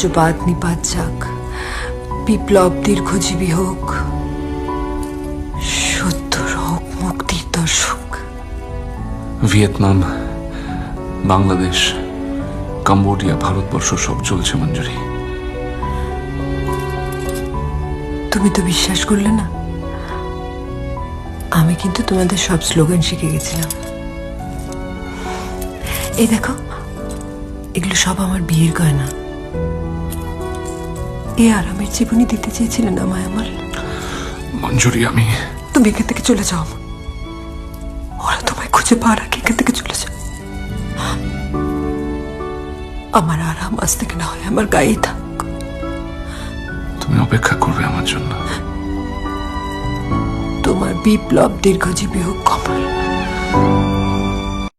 সাম্রাজ্যবাদ নিপাত যাক, বিপ্লব দীর্ঘজীবী হোক, সত্যর হোক মুক্তির দর্শক। ভিয়েতনাম, বাংলাদেশ, কম্বোডিয়া, ভারতবর্ষ সব চলছে মঞ্জুরি। তুমি তো বিশ্বাস করলে না। আমি কিন্তু তোমাদের সব স্লোগান শিখে গেছিলাম। এই দেখো, এগুলো সব আমার বিয়ের গয়না। এই আরামের জীবনই দিতে চেয়েছিলেন আমায় আমার। মঞ্জুরি, আমি তুমি এখান থেকে চলে যাও। ওরা তোমায় খুঁজে পাওয়ার আগে এখান থেকে চলে যাও। আমার আরাম আজ থেকে না হয় আমার গায়েই থাক। তুমি অপেক্ষা করবে আমার জন্য। তোমার বিপ্লব দীর্ঘজীবী হোক কমল।